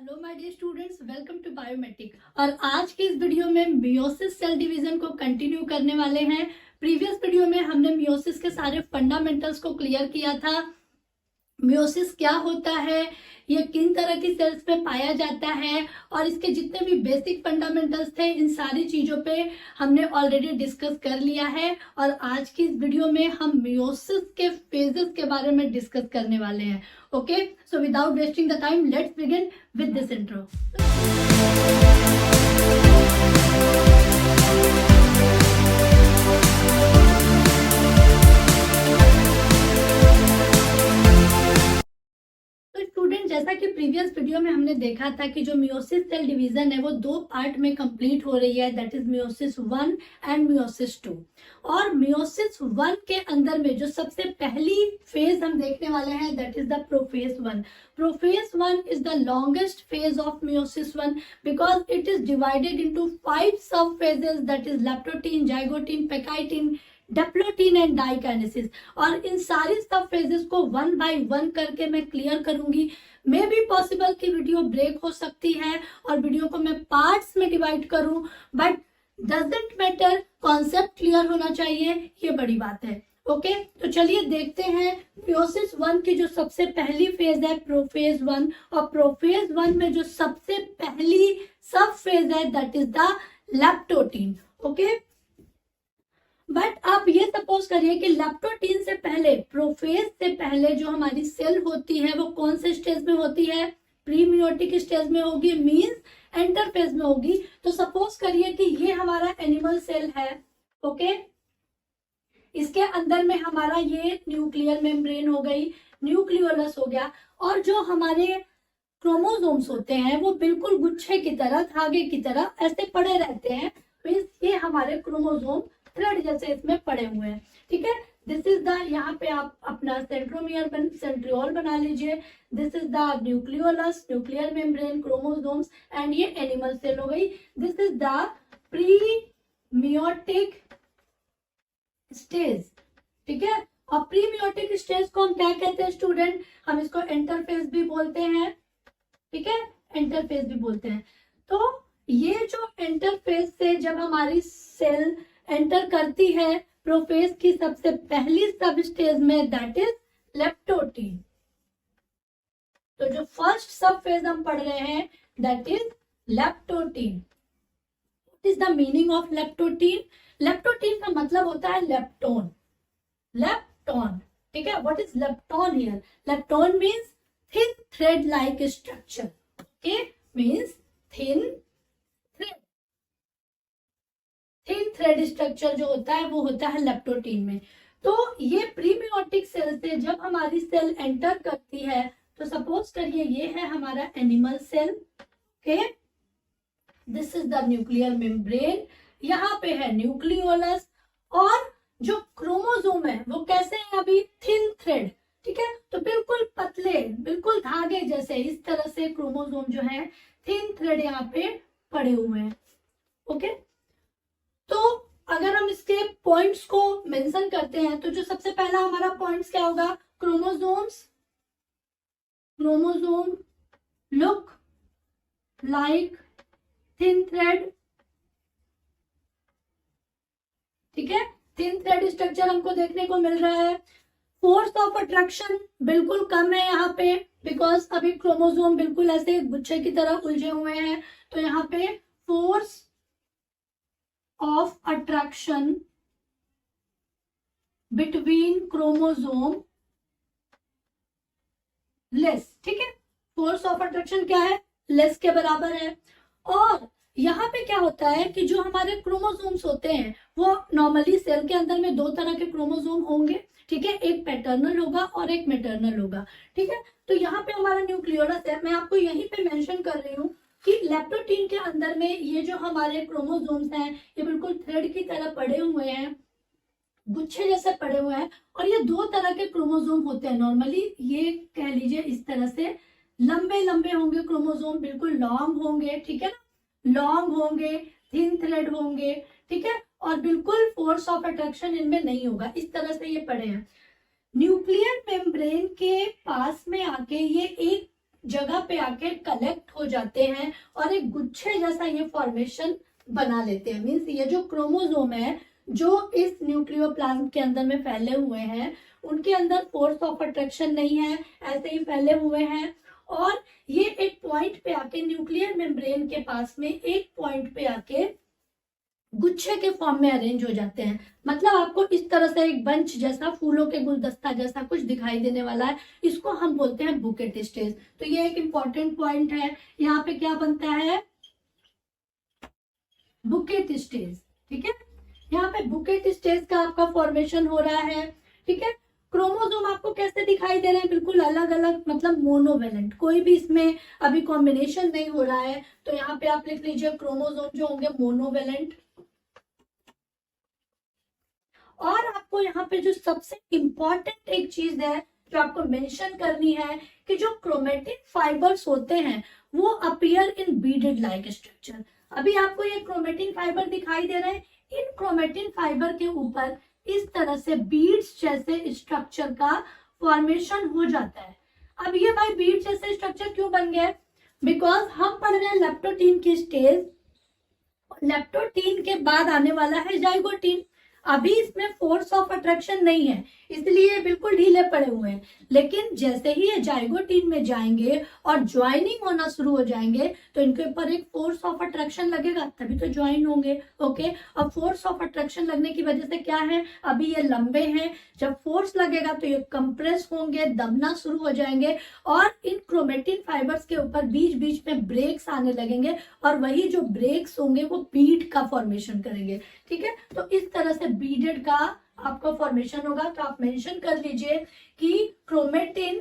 Hello my dear students, welcome to biometric. और आज की इस वीडियो में मियोसिस सेल डिवीजन को कंटिन्यू करने वाले हैं। प्रीवियस वीडियो में हमने मियोसिस के सारे फंडामेंटल्स को क्लियर किया था। मियोसिस क्या होता है, ये किन तरह की सेल्स में पाया जाता है, और इसके जितने भी बेसिक फंडामेंटल्स थे, इन सारी चीजों पे हमने ऑलरेडी डिस्कस कर लिया है। और आज की इस वीडियो में हम मियोसिस के फेजेस के बारे में डिस्कस करने वाले हैं। Okay, so without wasting the time let's begin with this intro. जैसा कि प्रीवियस वीडियो में हमने देखा था कि जो मियोसिस सेल डिवीजन है वो दो पार्ट में कंप्लीट हो रही है, that is meiosis 1 and meiosis 2। और मियोसिस 1 के अंदर में जो सबसे पहली फेज हम देखने वाले हैं that is the prophase 1। Prophase 1 is the longest phase of meiosis 1 because it is divided into 5 sub phases, that is leptotin, zygotin, pectitin, diplotene and diakinesis. और इन सारी सब फेजेस को 1 बाय 1 करके मैं क्लियर करूंगी। मे बी पॉसिबल कि video break हो सकती है और वीडियो को मैं पार्ट्स में डिवाइड करूं, but doesn't matter, concept clear होना चाहिए, ये बड़ी बात है। ओके, तो चलिए देखते हैं मियोसिस 1 की जो सबसे पहली फेज है प्रोफेज 1, और प्रोफेज 1 में जो सबसे पहली सब फेज है that is the leptotene. Okay, but आप ये सपोज करिए कि लेप्टोटीन से पहले, प्रोफेज से पहले जो हमारी सेल होती है वो कौन से स्टेज में होती है? प्रीमियोटिक स्टेज में होगी, मींस एंटरफेज में होगी। तो सपोज करिए कि ये हमारा एनिमल सेल है। ओके, इसके अंदर में हमारा ये न्यूक्लियर मेम्ब्रेन हो गई, न्यूक्लियोलस हो गया, और जो हमारे क्रोमोसोम्स होते हैं वो बिल्कुल गुच्छे की तरह, धागे की तरह ऐसे पड़े रहते हैं। मींस ये हमारे क्रोमोसोम थ्रेड जैसे इसमें पड़े हुए हैं। ठीक है, दिस इज द, यहाँ पे आप अपना सेंट्रियोल बना लीजिए। This is the nucleolus, nuclear membrane, chromosomes, and ये एनिमल सेल हो गई। This is the premeiotic stage. ठीक है, और प्रीमियोटिक स्टेज को हम क्या कहते हैं स्टूडेंट? हम इसको इंटरफेज भी बोलते हैं। ठीक है, इंटरफेज भी बोलते हैं। तो ये जो इंटरफेज से जब हमारी सेल एंटर करती है प्रोफेज की सबसे पहली सब स्टेज में दैट इज लेप्टोटीन। तो जो फर्स्ट सब फेज हम पढ़ रहे हैं that is leptotene. What is the meaning of leptotene? Leptotene का मतलब होता है लेप्टोन। लेप्टोन, ठीक है। What is lepton here? Lepton means thin thread like structure. Okay, means thin thread structure जो होता है वो होता है लेप्टोटीन में। तो ये प्रीमियोटिक सेल से जब हमारी सेल एंटर करती है, तो सपोज करिए ये है हमारा animal cell. Okay, this is the nuclear membrane, यहाँ पे है न्यूक्लियोलस, और जो क्रोमोसोम है वो कैसे है? अभी थिन थ्रेड। ठीक है, तो बिल्कुल पतले, बिल्कुल धागे जैसे, इस तरह से क्रोमोसोम जो है थिन थ्रेड यहाँ पे पड़े हुए हैं। ओके, तो अगर हम इसके पॉइंट्स को मेंशन करते हैं तो जो सबसे पहला हमारा पॉइंट्स क्या होगा? Chromosomes, chromosome look like thin thread. ठीक है, थिन थ्रेड स्ट्रक्चर हमको देखने को मिल रहा है। फोर्स ऑफ अट्रैक्शन बिल्कुल कम है यहाँ पे, बिकॉज अभी क्रोमोसोम बिल्कुल ऐसे गुच्छे की तरह उलझे हुए हैं। तो यहाँ पे force of attraction between chromosome less। ठीक है, फोर्स ऑफ अट्रैक्शन क्या है? लेस के बराबर है। और यहाँ पे क्या होता है कि जो हमारे क्रोमोसोम्स होते हैं वो नॉर्मली सेल के अंदर में दो तरह के क्रोमोसोम होंगे। ठीक है, एक पैटर्नल होगा और एक मैटरनल होगा। ठीक है, तो यहाँ पे हमारा न्यूक्लियोलस है, मैं आपको यहीं पे मेंशन कर रही हूँ कि लेप्टोटीन के अंदर में ये जो हमारे क्रोमोसोम्स हैं ये बिल्कुल थ्रेड की तरह पड़े हुए हैं, गुच्छे जैसे पड़े हुए हैं। और ये दो तरह के क्रोमोसोम होते हैं। नॉर्मली ये कह लीजिए इस तरह से लंबे लंबे होंगे क्रोमोसोम, बिल्कुल लॉन्ग होंगे। ठीक है ना, लॉन्ग होंगे, थिन थ्रेड होंगे। ठीक है, और बिल्कुल फोर्स ऑफ अट्रैक्शन इनमें नहीं होगा, इस तरह से ये पड़े हैं। न्यूक्लियर मेम्ब्रेन के पास में आके ये एक जगह पे आके कलेक्ट हो जाते हैं और एक गुच्छे जैसा ये फॉर्मेशन बना लेते हैं। मीन्स ये जो क्रोमोसोम है जो इस न्यूक्लियोप्लाज्म के अंदर में फैले हुए हैं, उनके अंदर फोर्स ऑफ अट्रैक्शन नहीं है, ऐसे ही फैले हुए हैं और ये एक पॉइंट पे आके न्यूक्लियर मेम्ब्रेन के पास में एक पॉइंट पे आके गुच्छे के फॉर्म में अरेंज हो जाते हैं। मतलब आपको इस तरह से एक बंच जैसा, फूलों के गुलदस्ता जैसा कुछ दिखाई देने वाला है, इसको हम बोलते हैं बुकेट स्टेज। तो ये एक इंपॉर्टेंट पॉइंट है। यहाँ पे क्या बनता है, बुकेट स्टेज। ठीक है, यहाँ पे बुकेट स्टेज का आपका फॉर्मेशन हो रहा है। ठीक है, क्रोमोसोम आपको कैसे दिखाई दे रहे हैं, बिल्कुल अलग अलग, मतलब मोनोवेलेंट, कोई भी इसमें अभी कॉम्बिनेशन नहीं हो रहा है। तो यहाँ पे आप लिख लीजिए क्रोमोसोम जो होंगे मोनोवेलेंट। और आपको यहाँ पे जो सबसे इंपॉर्टेंट एक चीज है जो आपको मेंशन करनी है कि जो क्रोमेटिन फाइबर्स होते हैं वो appear in beaded like structure. अभी आपको ये क्रोमेटिन फाइबर दिखाई दे रहे हैं, इन क्रोमेटिन फाइबर के ऊपर इस तरह से बीड्स जैसे स्ट्रक्चर का फॉर्मेशन हो जाता है। अब ये भाई बीड जैसे स्ट्रक्चर क्यों बन गए, बिकॉज हम पढ़ रहे हैं लेप्टोटीन की स्टेज, लेप्टोटीन के बाद आने वाला है जाइगोटीन। अभी इसमें फोर्स ऑफ अट्रैक्शन नहीं है, इसलिए बिल्कुल ढीले पड़े हुए हैं। लेकिन जैसे ही ये जाइगोटीन में जाएंगे और ज्वाइनिंग होना शुरू हो जाएंगे तो इनके ऊपर एक फोर्स ऑफ अट्रैक्शन लगेगा, तभी तो ज्वाइन होंगे। ओके, अब फोर्स ऑफ अट्रैक्शन लगने की वजह से क्या है, अभी ये लंबे हैं, जब फोर्स लगेगा तो ये कंप्रेस होंगे, दबना शुरू हो जाएंगे और इन क्रोमेटिन फाइबर्स के ऊपर बीच बीच में ब्रेक्स आने लगेंगे और वही जो ब्रेक्स होंगे वो बीड का फॉर्मेशन करेंगे। ठीक है, तो इस तरह से बीडेड का आपका फॉर्मेशन होगा। तो आप मेंशन कर लीजिए कि क्रोमेटिन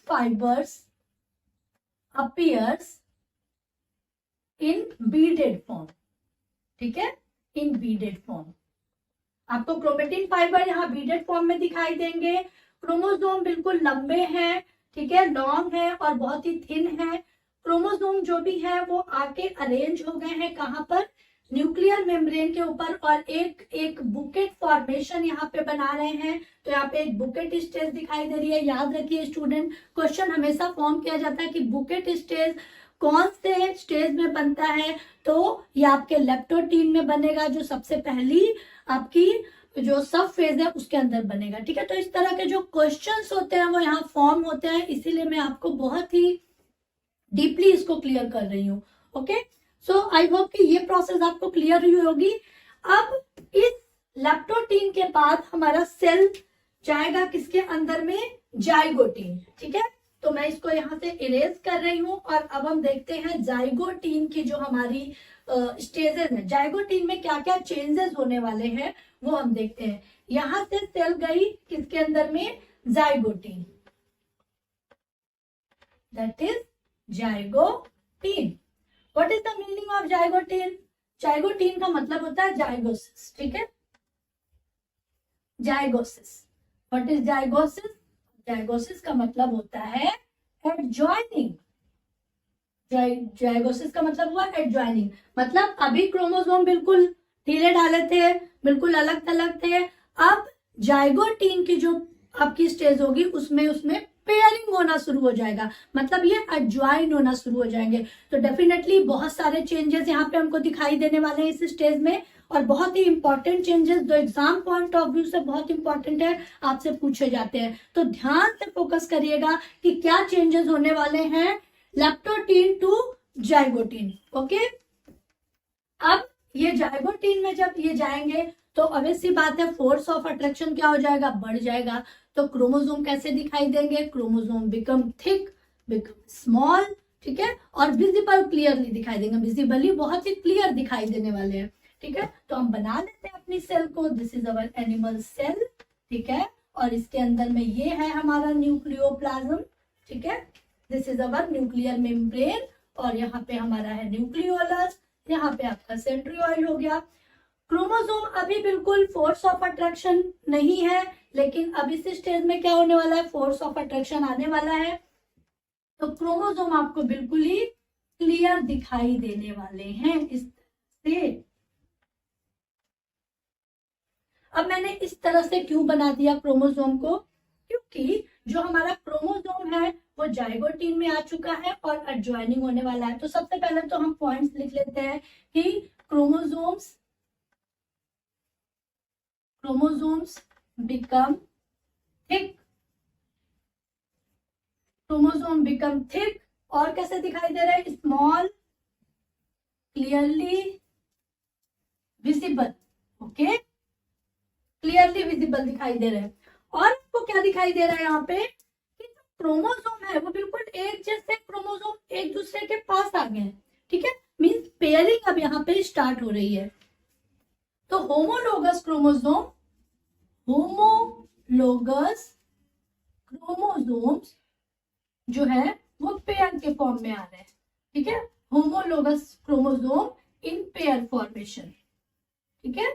फाइबर्स अपीयर्स इन बीडेड फॉर्म। ठीक है, इन बीडेड फॉर्म आपको क्रोमेटिन फाइबर यहाँ बीडेड फॉर्म में दिखाई देंगे। क्रोमोसोम बिल्कुल लंबे हैं, ठीक है, लॉन्ग है और बहुत ही थिन है। क्रोमोसोम जो भी है वो आके अरेंज हो गए हैं कहाँ पर, न्यूक्लियर मेम्ब्रेन के ऊपर, और एक एक बुकेट फॉर्मेशन यहाँ पे बना रहे हैं। तो यहाँ पे एक बुकेट स्टेज दिखाई दे रही है। याद रखिए स्टूडेंट, क्वेश्चन हमेशा फॉर्म किया जाता है कि बुकेट स्टेज कौन से स्टेज में बनता है, तो ये आपके लेप्टोटीन में बनेगा, जो सबसे पहली आपकी जो सब फेज है उसके अंदर बनेगा। ठीक है, तो इस तरह के जो क्वेश्चंस होते हैं वो यहाँ फॉर्म होते हैं, इसीलिए मैं आपको बहुत ही डीपली इसको क्लियर कर रही हूँ। ओके, सो आई होप कि ये प्रोसेस आपको क्लियर हुई होगी। अब इस लेप्टोटीन के बाद हमारा सेल जाएगा किसके अंदर में, जाइगोटीन। ठीक है, तो मैं इसको यहाँ से इरेज कर रही हूँ और अब हम देखते हैं जाइगोटीन की जो हमारी स्टेजेस है, जाइगोटीन में क्या क्या चेंजेस होने वाले हैं वो हम देखते हैं। यहां से सेल गई किसके अंदर में, zygotene, that is zygotene. What is the meaning of zygotene, zygotene का मतलब होता है जाइगोसिस। ठीक है, जाइगोसिस, व्हाट इज जाइगोसिस, जाइगोसिस का मतलब होता है एडजॉइनिंग। जाइगोसिस का मतलब हुआ एडजॉइनिंग, मतलब अभी क्रोमोसोम बिल्कुल ढीले ढाले थे, बिल्कुल अलग थलग थे। अब जाइगोटीन की जो आपकी स्टेज होगी उसमें पेयरिंग होना शुरू हो जाएगा, मतलब ये एडजॉइन होना शुरू हो जाएंगे। तो डेफिनेटली बहुत सारे चेंजेस यहाँ पे हमको दिखाई देने वाले हैं इस स्टेज में, और बहुत ही इंपॉर्टेंट चेंजेस जो एग्जाम पॉइंट ऑफ व्यू से बहुत इंपॉर्टेंट है, आपसे पूछे जाते हैं। तो ध्यान से फोकस करिएगा कि क्या चेंजेस होने वाले हैं लेप्टोटीन टू जाइगोटीन। ओके, अब ये जाइगोटीन में जब ये जाएंगे तो ऑब्वियस सी बात है फोर्स ऑफ अट्रैक्शन क्या हो जाएगा, बढ़ जाएगा। तो क्रोमोसोम कैसे दिखाई देंगे, chromosome become thick, become small, ठीक है, और विजिबल क्लियरली दिखाई देंगे, विजिबली बहुत ही क्लियर दिखाई देने वाले हैं। ठीक है, तो हम बना देते हैं अपनी सेल को, this is our animal cell. ठीक है, और इसके अंदर में ये है हमारा न्यूक्लियोप्लाज्म। ठीक है, this is our nuclear membrane, और यहाँ पे हमारा है न्यूक्लियोलस, यहाँ पे आपका सेंट्रियोइड हो गया। क्रोमोसोम अभी बिल्कुल फोर्स ऑफ अट्रैक्शन नहीं है, लेकिन अब इस स्टेज में क्या होने वाला है, फोर्स ऑफ अट्रैक्शन आने वाला है। तो क्रोमोसोम आपको बिल्कुल ही क्लियर दिखाई देने वाले हैं इस तरह से। अब मैंने इस तरह से क्यों बना दिया क्रोमोसोम को, क्योंकि जो हमारा क्रोमोसोम है वो जाइगोटीन में आ चुका है और एडजॉइनिंग होने वाला है। तो सबसे पहले तो हम पॉइंट्स लिख लेते हैं कि chromosomes become thick, chromosome become thick, और कैसे दिखाई दे रहा है, small, clearly visible, okay, clearly visible दिखाई दे रहे हैं। और आपको क्या दिखाई दे रहा है यहाँ पे कि जो क्रोमोसोम है वो बिल्कुल एक जैसे क्रोमोसोम एक दूसरे के पास आ गए हैं, ठीक है, मींस पेयरिंग अब यहाँ पे स्टार्ट हो रही है। तो होमोलोगस क्रोमोसोम्स जो है वो पेयर के फॉर्म में आ रहे हैं, ठीक है, homologous chromosome in pair formation, ठीक है।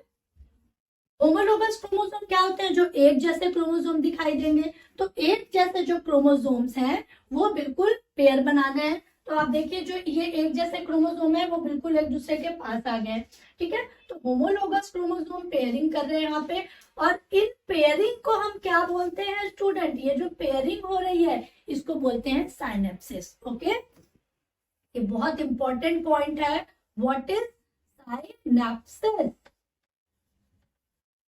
होमोलोगस क्रोमोसोम क्या होते हैं, जो एक जैसे क्रोमोसोम दिखाई देंगे। तो एक जैसे जो क्रोमोसोम्स हैं वो बिल्कुल पेयर बनाने हैं। तो आप देखिए जो ये एक जैसे क्रोमोसोम है वो बिल्कुल एक दूसरे के पास आ गए, ठीक है। तो होमोलोगस क्रोमोसोम पेयरिंग कर रहे हैं यहाँ पे, और इन पेयरिंग को हम क्या बोलते हैं स्टूडेंट, ये जो पेयरिंग हो रही है इसको बोलते हैं साइनेप्सिस, ओके। ये बहुत इंपॉर्टेंट पॉइंट है, व्हाट इज साइनेप्सिस।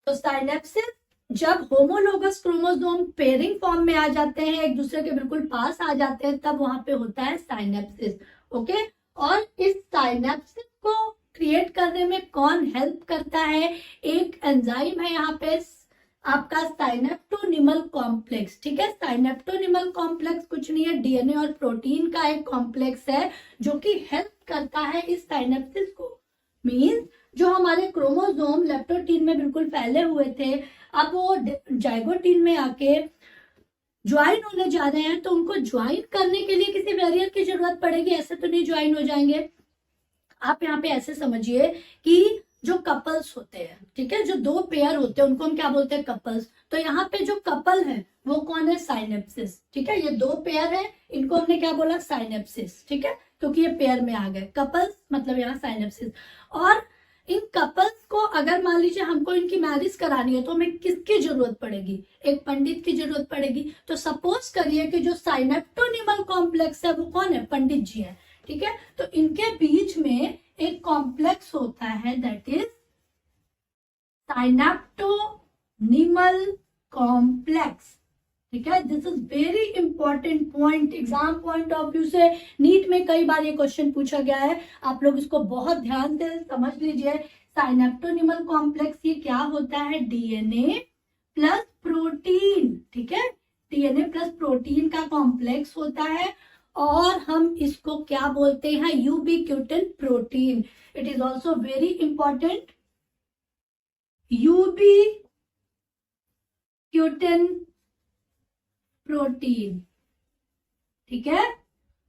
तो साइनेप्सिस जब होमोलोगस क्रोमोसोम पेयरिंग फॉर्म में आ जाते हैं, एक दूसरे के बिल्कुल पास आ जाते हैं, तब वहां पे होता है साइनेप्सिस, ओके। और इस साइनेप्सिस को क्रिएट करने में कौन हेल्प करता है, एक एंजाइम है यहाँ पे आपका साइनेप्टोनिमल कॉम्प्लेक्स, ठीक है। साइनेप्टोनिमल कॉम्प्लेक्स कुछ नहीं है, डीएनए और प्रोटीन का एक कॉम्प्लेक्स है जो कि हेल्प करता है इस साइनेप्सिस को। मींस जो हमारे क्रोमोसोम लेप्टोटीन में बिल्कुल फैले हुए थे, अब वो जाइगोटीन में आके ज्वाइन होने जा रहे हैं, तो उनको ज्वाइन करने के लिए किसी बैरियर की जरूरत पड़ेगी, ऐसे तो नहीं ज्वाइन हो जाएंगे। आप यहाँ पे ऐसे समझिए कि जो कपल्स होते हैं, ठीक है, जो दो पेयर होते हैं उनको हम क्या बोलते हैं, कपल्स। तो यहाँ पे जो कपल है वो कौन है, साइनेप्सिस, ठीक है। ये दो पेयर है, इनको हमने क्या बोला, साइनेप्सिस, ठीक है, क्योंकि ये पेयर में आ गए, कपल्स मतलब यहाँ साइनेप्सिस। और इन कपल्स को अगर मान लीजिए हमको इनकी मैरिज करानी है तो हमें किसकी जरूरत पड़ेगी, एक पंडित की जरूरत पड़ेगी। तो सपोज करिए कि जो साइनेप्टोनिमल कॉम्प्लेक्स है वो कौन है, पंडित जी है, ठीक है। तो इनके बीच में एक कॉम्प्लेक्स होता है, दैट इज साइनेप्टोनिमल कॉम्प्लेक्स, ठीक है। This is very important point, exam point of view से नीट में कई बार ये क्वेश्चन पूछा गया है, आप लोग इसको बहुत ध्यान से समझ लीजिए। साइनेप्टोनिमल कॉम्प्लेक्स ये क्या होता है, डीएनए प्लस प्रोटीन, ठीक है, डीएनए प्लस प्रोटीन का कॉम्प्लेक्स होता है, और हम इसको क्या बोलते हैं, ubiquitin protein. It is also very important, ubiquitin protein, ठीक है।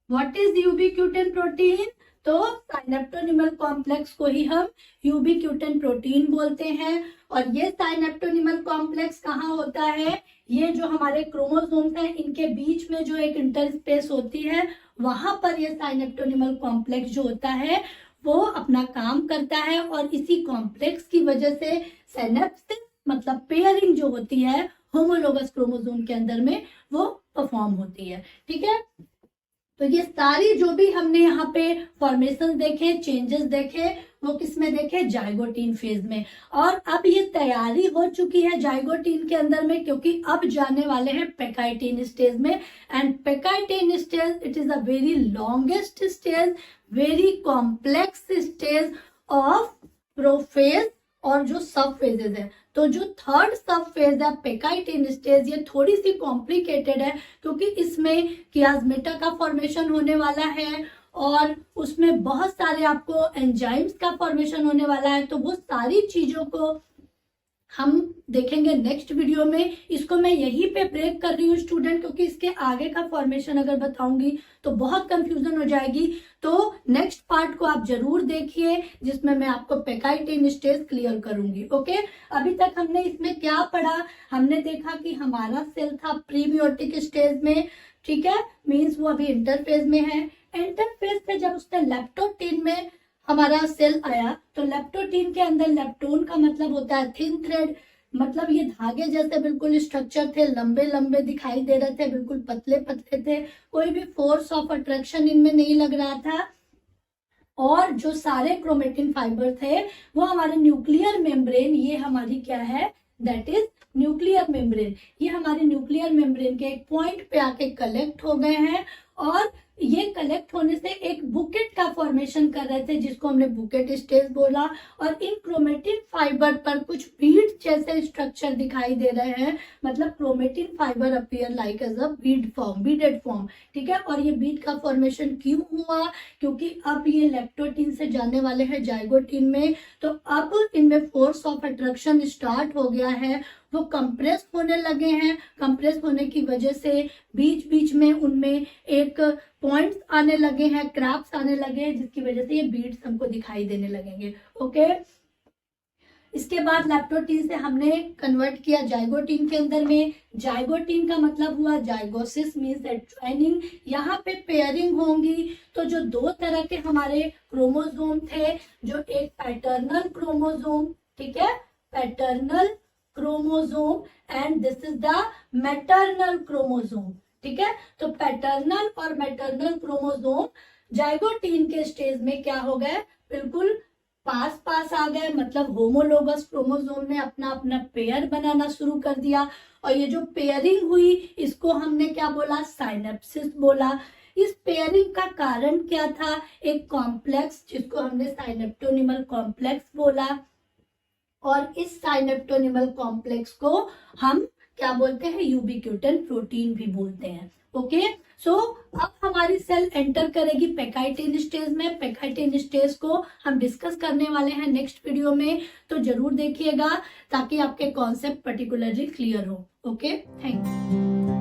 व्हाट इज यूबिक्यूटिन प्रोटीन, तो साइनेप्टोनिमल कॉम्प्लेक्स को ही हम यूबिक्यूटिन प्रोटीन बोलते हैं। और ये साइनेप्टोनिमल कॉम्प्लेक्स कहाँ होता है, ये जो हमारे क्रोमोसोम्स हैं इनके बीच में जो एक इंटरस्पेस होती है वहां पर ये साइनेप्टोनिमल कॉम्प्लेक्स जो होता है वो अपना काम करता है, और इसी कॉम्प्लेक्स की वजह से सिनेप्सिस मतलब पेयरिंग जो होती है होमोलोगस क्रोमोसोम के अंदर में वो परफॉर्म होती है, ठीक है। तो ये सारी जो भी हमने यहाँ पे फॉर्मेशन देखे, चेंजेस देखे, वो किसमें देखे, जाइगोटीन फेज में। और अब ये तैयारी हो चुकी है जाइगोटीन के अंदर में, क्योंकि अब जाने वाले हैं पेकाइटिन स्टेज में। And pachytene stage it is a very longest stage, very complex stage of prophase और जो सब फेजेस है। तो जो थर्ड सब फेज है पेकाइटिन स्टेज, ये थोड़ी सी कॉम्प्लिकेटेड है क्योंकि इसमें कियास्मेटा का फॉर्मेशन होने वाला है और उसमें बहुत सारे आपको एंजाइम्स का फॉर्मेशन होने वाला है। तो वो सारी चीजों को हम देखेंगे नेक्स्ट वीडियो में। इसको मैं यहीं पे ब्रेक कर रही हूँ स्टूडेंट, क्योंकि इसके आगे का फॉर्मेशन अगर बताऊंगी तो बहुत कंफ्यूजन हो जाएगी। तो नेक्स्ट पार्ट को आप जरूर देखिए जिसमें मैं आपको पेकाइटिन स्टेज क्लियर करूंगी। ओके, अभी तक हमने इसमें क्या पढ़ा, हमने देखा कि हमारा सेल था प्रीबियोटिक स्टेज में, ठीक है, मीन्स वो अभी इंटरफेज में है। इंटरफेज पे जब उसने लेप्टोटीन में हमारा सेल आया तो लेप्टोटीन के अंदर लेप्टोन का मतलब होता है थिन थ्रेड, मतलब ये धागे जैसे बिल्कुल स्ट्रक्चर थे, लंबे लंबे दिखाई दे रहे थे, बिल्कुल पतले पतले थे, कोई भी फोर्स ऑफ अट्रैक्शन इनमें नहीं लग रहा था। और जो सारे क्रोमेटिन फाइबर थे वो हमारे न्यूक्लियर मेम्ब्रेन, ये हमारी क्या है, दैट इज न्यूक्लियर मेम्ब्रेन, ये हमारे न्यूक्लियर मेम्ब्रेन के एक पॉइंट पे आके कलेक्ट हो गए हैं और ये कलेक्ट होने से एक बुकेट का फॉर्मेशन कर रहे थे जिसको हमने बुकेट स्टेज बोला। और इन क्रोमेटिन फाइबर पर कुछ बीड जैसे स्ट्रक्चर दिखाई दे रहे हैं, मतलब chromatin fibre appear like as a bead form, beaded form, ठीक है। और ये बीड का फॉर्मेशन क्यों हुआ, क्योंकि अब ये लेप्टोटीन से जाने वाले हैं जाइगोटीन में, तो अब इनमें फोर्स ऑफ अट्रैक्शन स्टार्ट हो गया है, वो कंप्रेस होने लगे हैं। कंप्रेस होने की वजह से बीच बीच में उनमें एक पॉइंट्स आने लगे हैं, क्रैक्स आने लगे हैं, जिसकी वजह से ये बीड्स हमको दिखाई देने लगेंगे। ओके, इसके बाद लैप्टोटीन से हमने कन्वर्ट किया जाइगोटीन के अंदर में। जाइगोटीन का मतलब हुआ जाइगोसिस मींस ज्वाइनिंग, यहाँ पे पेयरिंग होंगी। तो जो दो तरह के हमारे क्रोमोसोम थे, जो एक पैटर्नल क्रोमोसोम, ठीक है, paternal chromosome and this is the maternal chromosome, ठीक है। तो पैटर्नल और मैटरनल क्रोमोसोम जाइगोटीन के स्टेज में क्या हो गए, बिल्कुल पास पास आ गए, मतलब होमोलोगस क्रोमोसोम ने अपना अपना पेयर बनाना शुरू कर दिया। और ये जो पेयरिंग हुई इसको हमने क्या बोला, साइनेप्सिस बोला। इस पेयरिंग का कारण क्या था, एक कॉम्प्लेक्स जिसको हमने साइनेप्टोनिमल कॉम्प्लेक्स बोला। और इस साइनेप्टोनिमल कॉम्प्लेक्स को हम क्या बोलते हैं, यूबिक्यूटिन प्रोटीन भी बोलते हैं। ओके, सो अब हमारी सेल एंटर करेगी पेकाइटिन स्टेज में। पेकाइटिन स्टेज को हम डिस्कस करने वाले हैं नेक्स्ट वीडियो में, तो जरूर देखिएगा ताकि आपके कॉन्सेप्ट पर्टिकुलरली क्लियर हो। Okay, thank you.